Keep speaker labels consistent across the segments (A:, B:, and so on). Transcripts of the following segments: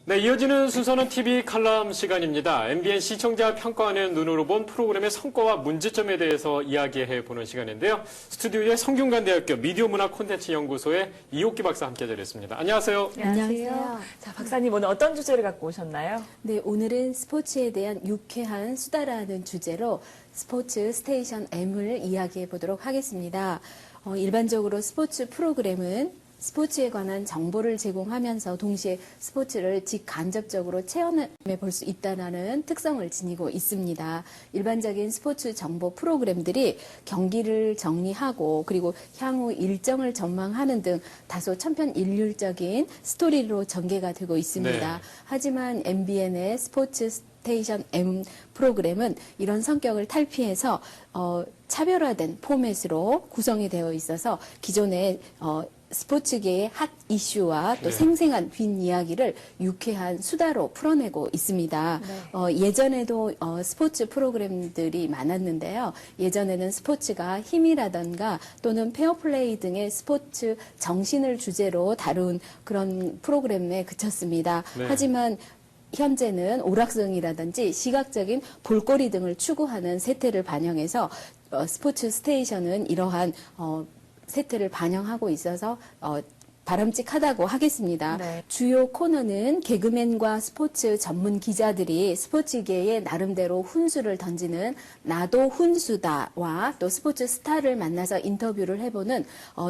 A: 네, 이어지는 순서는 TV 칼럼 시간입니다. MBN 시청자 평가하는 눈으로 본 프로그램의 성과와 문제점에 대해서 이야기해보는 시간인데요. 스튜디오에 성균관대학교 미디어문화 콘텐츠 연구소의 이옥기 박사 함께 자리했습니다. 안녕하세요.
B: 네, 안녕하세요.
C: 자, 박사님 오늘 어떤 주제를 갖고 오셨나요?
B: 네, 오늘은 스포츠에 대한 유쾌한 수다라는 주제로 스포츠 스테이션 M을 이야기해 보도록 하겠습니다. 일반적으로 스포츠 프로그램은 스포츠에 관한 정보를 제공하면서 동시에 스포츠를 직간접적으로 체험해 볼 수 있다는 특성을 지니고 있습니다. 일반적인 스포츠 정보 프로그램들이 경기를 정리하고 그리고 향후 일정을 전망하는 등 다소 천편일률적인 스토리로 전개가 되고 있습니다.
A: 네.
B: 하지만 MBN의 스포츠 스테이션 M 프로그램은 이런 성격을 탈피해서 차별화된 포맷으로 구성이 되어 있어서 기존의 스포츠계의 핫 이슈와 또
A: 네.
B: 생생한 뒷이야기를 유쾌한 수다로 풀어내고 있습니다.
C: 네.
B: 예전에도 스포츠 프로그램들이 많았는데요. 예전에는 스포츠가 힘이라던가 또는 페어플레이 등의 스포츠 정신을 주제로 다룬 그런 프로그램에 그쳤습니다.
A: 네.
B: 하지만 현재는 오락성이라든지 시각적인 볼거리 등을 추구하는 세태를 반영해서 스포츠 스테이션은 이러한 세태를 반영하고 있어서 바람직하다고 하겠습니다.
C: 네.
B: 주요 코너는 개그맨과 스포츠 전문 기자들이 스포츠계에 나름대로 훈수를 던지는 나도 훈수다와 또 스포츠 스타를 만나서 인터뷰를 해보는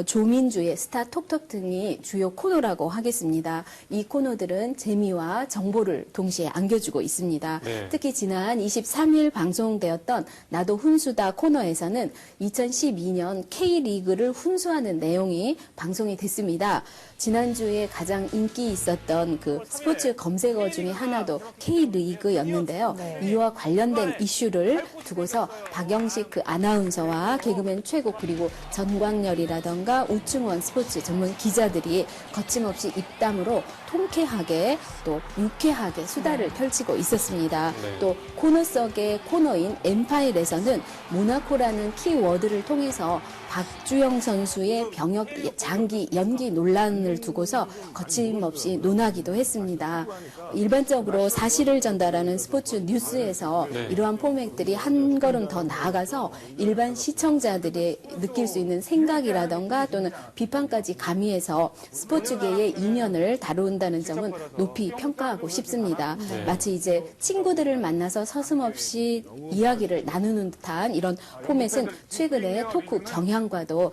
B: 조민주의 스타 톡톡 등이 주요 코너라고 하겠습니다. 이 코너들은 재미와 정보를 동시에 안겨주고 있습니다.
A: 네.
B: 특히 지난 23일 방송되었던 나도 훈수다 코너에서는 2012년 K리그를 훈수하는 내용이 방송이 됐습니다. 지난주에 가장 인기 있었던 그 스포츠 검색어 중에 하나도 K리그였는데요.
C: 네.
B: 이와 관련된 이슈를 두고서 박영식 그 아나운서와 개그맨 최고 그리고 전광열이라던가 우충원 스포츠 전문 기자들이 거침없이 입담으로 통쾌하게 또 유쾌하게 수다를 펼치고 있었습니다.
A: 네.
B: 또 코너 속의 코너인 엠파일에서는 모나코라는 키워드를 통해서 박주영 선수의 병역 장기 연기 논란을 두고서 거침없이 논하기도 했습니다. 일반적으로 사실을 전달하는 스포츠 뉴스에서
A: 네.
B: 이러한 포맷들이 한 걸음 더 나아가서 일반 시청자들이 느낄 수 있는 생각이라던가 또는 비판까지 가미해서 스포츠계의 이면을 다룬다는 점은 높이 평가하고 싶습니다.
A: 네.
B: 마치 이제 친구들을 만나서 서슴없이 이야기를 나누는 듯한 이런 포맷은 최근에 토크 경향과도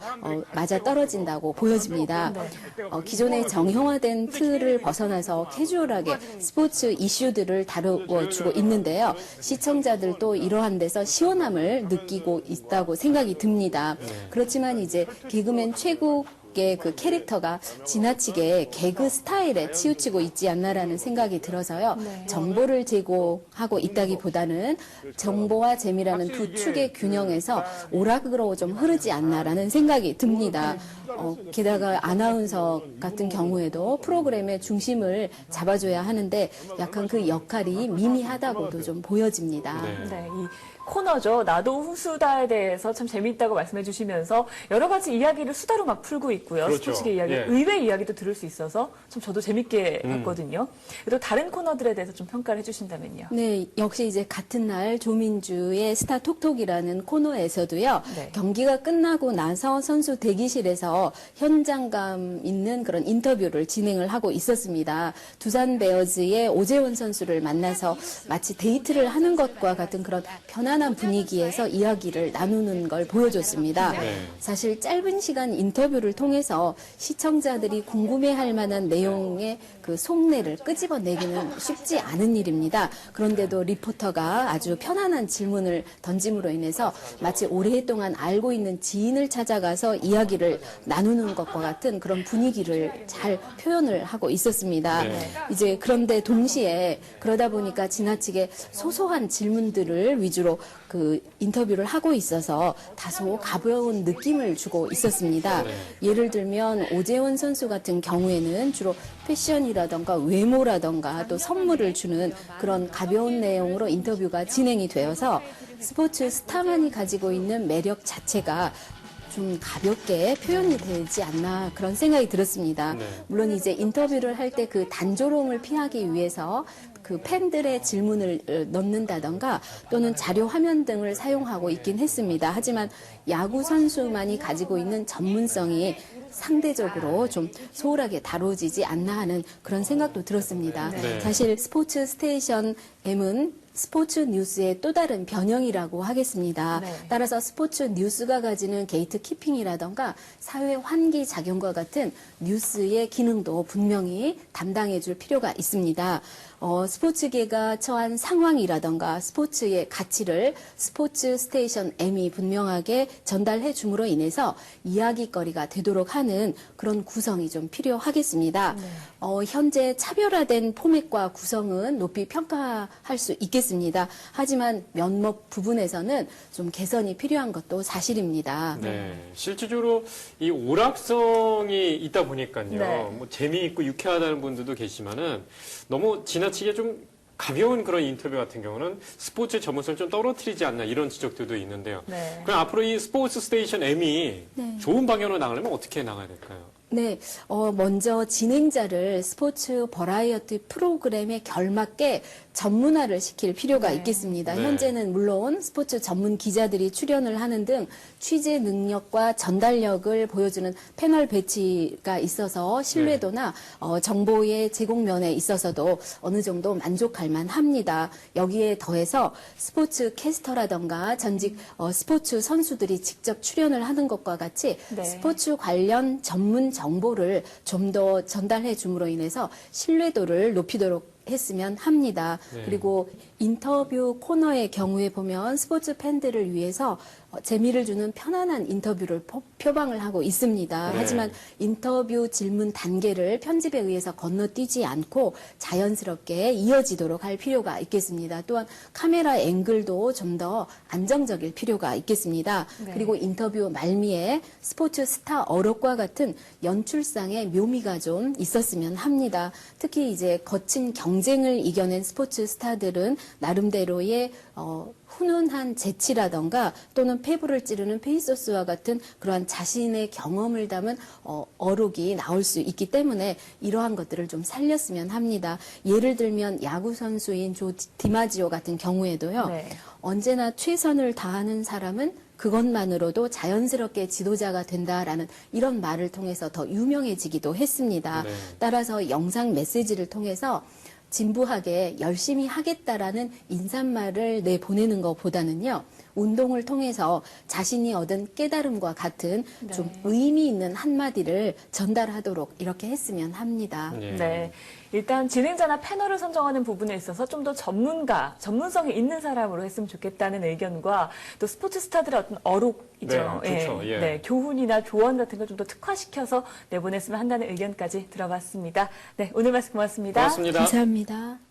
B: 맞아 떨어진다고 보여집니다. 기존의 정형화된 틀을 벗어나서 캐주얼하게 스포츠 이슈들을 다루어주고 있는데요. 시청자들도 이러한 데서 시원함을 느끼고 있다고 생각이 듭니다. 그렇지만 이제 개그맨 최국 그 캐릭터가 지나치게 개그 스타일에 치우치고 있지 않나라는 생각이 들어서요.
C: 네.
B: 정보를 제공하고 있다기보다는 정보와 재미라는 두 축의 균형에서 오락으로 좀 흐르지 않나라는 생각이 듭니다. 게다가 아나운서 같은 경우에도 프로그램의 중심을 잡아줘야 하는데 약간 그 역할이 미미하다고도 좀 보여집니다.
A: 네.
C: 네, 이 코너죠. 나도 훈수다에 대해서 참 재미있다고 말씀해 주시면서 여러 가지 이야기를 수다로 막 풀고 있고요.
A: 그렇죠.
C: 스포츠계 이야기,
A: 예.
C: 의외 이야기도 들을 수 있어서 참 저도 재밌게 봤거든요. 또 다른 코너들에 대해서 좀 평가를 해주신다면요.
B: 네, 역시 이제 같은 날 조민주의 스타 톡톡이라는 코너에서도요.
C: 네.
B: 경기가 끝나고 나서 선수 대기실에서 현장감 있는 그런 인터뷰를 진행을 하고 있었습니다. 두산 베어즈의 오재원 선수를 만나서 마치 데이트를 하는 것과 같은 그런 편안한 분위기에서 이야기를 나누는 걸 보여줬습니다.
A: 네.
B: 사실 짧은 시간 인터뷰를 통해서 시청자들이 궁금해할 만한 내용의 그 속내를 끄집어내기는 쉽지 않은 일입니다. 그런데도 리포터가 아주 편안한 질문을 던짐으로 인해서 마치 오랫동안 알고 있는 지인을 찾아가서 이야기를 나누는 것과 같은 그런 분위기를 잘 표현을 하고 있었습니다.
A: 네.
B: 이제 그런데 동시에 그러다 보니까 지나치게 소소한 질문들을 위주로 그 인터뷰를 하고 있어서 다소 가벼운 느낌을 주고 있었습니다.
A: 네.
B: 예를 들면 오재원 선수 같은 경우에는 주로 패션이라던가 외모라던가 또 선물을 주는 그런 가벼운 내용으로 인터뷰가 진행이 되어서 스포츠 스타만이 가지고 있는 매력 자체가 좀 가볍게 표현이 되지 않나 그런 생각이 들었습니다.
A: 네.
B: 물론 이제 인터뷰를 할 때 그 단조로움을 피하기 위해서 그 팬들의 질문을 넣는다던가 또는 자료 화면 등을 사용하고 있긴 했습니다. 하지만 야구 선수만이 가지고 있는 전문성이 상대적으로 좀 소홀하게 다뤄지지 않나 하는 그런 생각도 들었습니다.
A: 네.
B: 사실 스포츠 스테이션 M은 스포츠 뉴스의 또 다른 변형이라고 하겠습니다.
C: 네.
B: 따라서 스포츠 뉴스가 가지는 게이트 키핑이라던가 사회 환기 작용과 같은 뉴스의 기능도 분명히 담당해 줄 필요가 있습니다. 스포츠계가 처한 상황이라던가 스포츠의 가치를 스포츠 스테이션 M이 분명하게 전달해 줌으로 인해서 이야기거리가 되도록 하는 그런 구성이 좀 필요하겠습니다. 현재 차별화된 포맷과 구성은 높이 평가할 수 있겠습니다. 하지만 몇몇 부분에서는 좀 개선이 필요한 것도 사실입니다.
A: 네, 실질적으로 이 오락성이 있다 보니까요.
C: 네.
A: 뭐 재미있고 유쾌하다는 분들도 계시지만은 너무 지나치게 좀 가벼운 그런 인터뷰 같은 경우는 스포츠 전문성을 좀 떨어뜨리지 않나 이런 지적들도 있는데요.
C: 네.
A: 그럼 앞으로 이 스포츠 스테이션 M이
B: 네.
A: 좋은 방향으로 나가려면 어떻게 나가야 될까요?
B: 네, 먼저 진행자를 스포츠 버라이어티 프로그램에 결맞게 전문화를 시킬 필요가
C: 네.
B: 있겠습니다.
A: 네.
B: 현재는 물론 스포츠 전문 기자들이 출연을 하는 등 취재 능력과 전달력을 보여주는 패널 배치가 있어서 신뢰도나 정보의 제공면에 있어서도 어느 정도 만족할 만합니다. 여기에 더해서 스포츠 캐스터라던가 전직 스포츠 선수들이 직접 출연을 하는 것과 같이
C: 네.
B: 스포츠 관련 전문 정보를 좀 더 전달해 줌으로 인해서 신뢰도를 높이도록 했으면 합니다.
A: 네.
B: 그리고 인터뷰 코너의 경우에 보면 스포츠 팬들을 위해서 재미를 주는 편안한 인터뷰를 표방을 하고 있습니다.
A: 네.
B: 하지만 인터뷰 질문 단계를 편집에 의해서 건너뛰지 않고 자연스럽게 이어지도록 할 필요가 있겠습니다. 또한 카메라 앵글도 좀 더 안정적일 필요가 있겠습니다.
C: 네.
B: 그리고 인터뷰 말미에 스포츠 스타 어록과 같은 연출상의 묘미가 좀 있었으면 합니다. 특히 이제 거친 경쟁을 이겨낸 스포츠 스타들은 나름대로의 훈훈한 재치라던가 또는 페이브를 찌르는 페이소스와 같은 그러한 자신의 경험을 담은 어록이 나올 수 있기 때문에 이러한 것들을 좀 살렸으면 합니다. 예를 들면 야구 선수인 조 디마지오 같은 경우에도요.
C: 네.
B: 언제나 최선을 다하는 사람은 그것만으로도 자연스럽게 지도자가 된다라는 이런 말을 통해서 더 유명해지기도 했습니다.
A: 네.
B: 따라서 영상 메시지를 통해서 진부하게 열심히 하겠다라는 인사말을 내보내는 것보다는요. 운동을 통해서 자신이 얻은 깨달음과 같은 좀 의미 있는 한마디를 전달하도록 이렇게 했으면 합니다.
C: 네. 일단 진행자나 패널을 선정하는 부분에 있어서 좀 더 전문성이 있는 사람으로 했으면 좋겠다는 의견과 또 스포츠 스타들의 어떤 어록이죠.
A: 네, 그렇죠. 예.
C: 네, 교훈이나 조언 같은 걸 좀 더 특화시켜서 내보냈으면 한다는 의견까지 들어봤습니다. 네, 오늘 말씀 고맙습니다.
A: 고맙습니다.
B: 감사합니다.